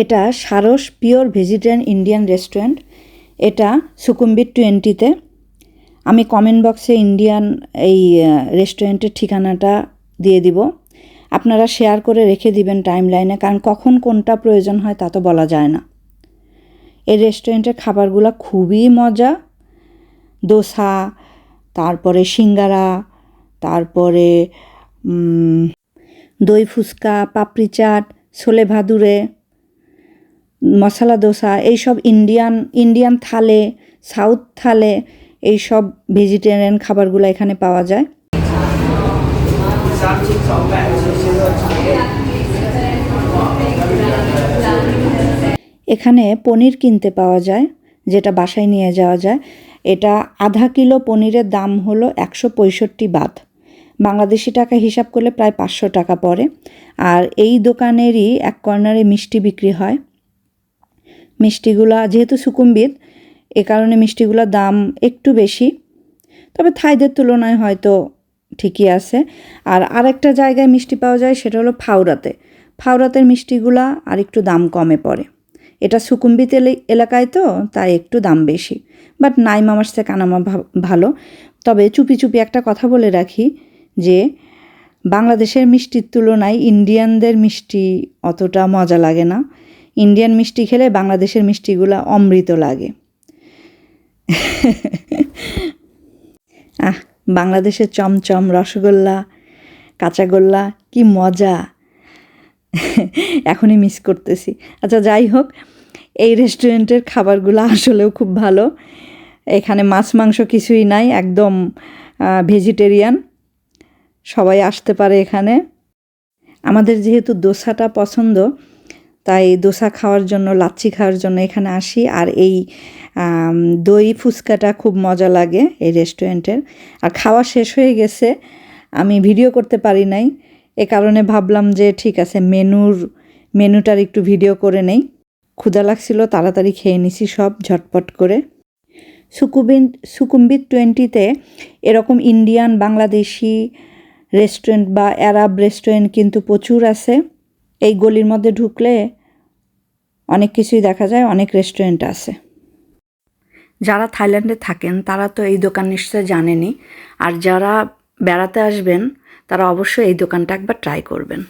এটা সারস pure vegetarian Indian restaurant. এটা সুকুমবিট 20-তে। আমি কমেন্ট বক্সে ইন্ডিয়ান এই রেস্টুরেন্টের ঠিকানাটা দিয়ে দিব। আপনারা শেয়ার করে রেখে দিবেন টাইমলাইনে, কারণ কখন কোনটা প্রয়োজন হয় তা তো বলা যায় না। এই রেস্টুরেন্টের খাবারগুলো খুবই মজা। দোসা, তারপরে সিঙ্গারা, তারপরে দই ফুচকা, পাপড়ি চাট, ছোলে ভাদুরে, মশলা দোসা, এইসব ইন্ডিয়ান থালে, সাউথ থালে, এইসব ভেজিটেরিয়ান খাবারগুলো এখানে পাওয়া যায়। এখানে পনির কিনতে পাওয়া যায়, যেটা বাসায় নিয়ে যাওয়া যায়। এটা আধা কিলো পনিরের দাম হলো 165 বাত। বাংলাদেশি টাকা হিসাব করলে প্রায় 500 টাকা পড়ে। আর এই দোকানেরই এক কর্নারে মিষ্টি বিক্রি হয়। মিষ্টিগুলা যেহেতু সুকুমবিত, এ কারণে মিষ্টিগুলোর দাম একটু বেশি, তবে থাইদের তুলনায় হয়তো ঠিকই আছে। আর আরেকটা জায়গায় মিষ্টি পাওয়া যায়, সেটা হলো ফাউরাতে। ফাউরাতের মিষ্টিগুলা আর একটু দাম কমে পড়ে। এটা সুকুমবিত এলাকায় তো, তাই একটু দাম বেশি। বাট নাই মামার থেকে কানামা ভালো। তবে চুপি চুপি একটা কথা বলে রাখি যে বাংলাদেশের মিষ্টির তুলনায় ইন্ডিয়ানদের মিষ্টি অতটা মজা লাগে না। ইন্ডিয়ান মিষ্টি খেলে বাংলাদেশের মিষ্টিগুলা অমৃত লাগে। বাংলাদেশের চমচম, রসগোল্লা, কাঁচাগোল্লা, কি মজা! এখনই মিস করতেছি। আচ্ছা, যাই হোক, এই রেস্টুরেন্টের খাবারগুলো আসলেও খুব ভালো। এখানে মাছ মাংস কিছুই নাই, একদম ভেজিটেরিয়ান। সবাই আসতে পারে এখানে। আমাদের যেহেতু দোসাটা পছন্দ, তাই দোসা খাওয়ার জন্য, লাচ্ছি খাওয়ার জন্য এখানে আসি। আর এই দই ফুচকাটা খুব মজা লাগে এই রেস্টুরেন্টের। আর খাওয়া শেষ হয়ে গেছে, আমি ভিডিও করতে পারি নাই। এ কারণে ভাবলাম যে ঠিক আছে, মেনুটার একটু ভিডিও করে নেই। ক্ষুধা লাগছিল, তাড়াতাড়ি খেয়ে নিছি সব ঝটপট করে। সুকুমবিত 20-তে এরকম ইন্ডিয়ান, বাংলাদেশি রেস্টুরেন্ট বা আরব রেস্টুরেন্ট কিন্তু প্রচুর আছে। এই গলির মধ্যে ঢুকলে অনেক কিছুই দেখা যায়, অনেক রেস্টুরেন্ট আছে। যারা থাইল্যান্ডে থাকেন তারা তো এই দোকান নিশ্চয় জানেনই। আর যারা বেড়াতে আসবেন তারা অবশ্যই এই দোকানটা একবার ট্রাই করবেন।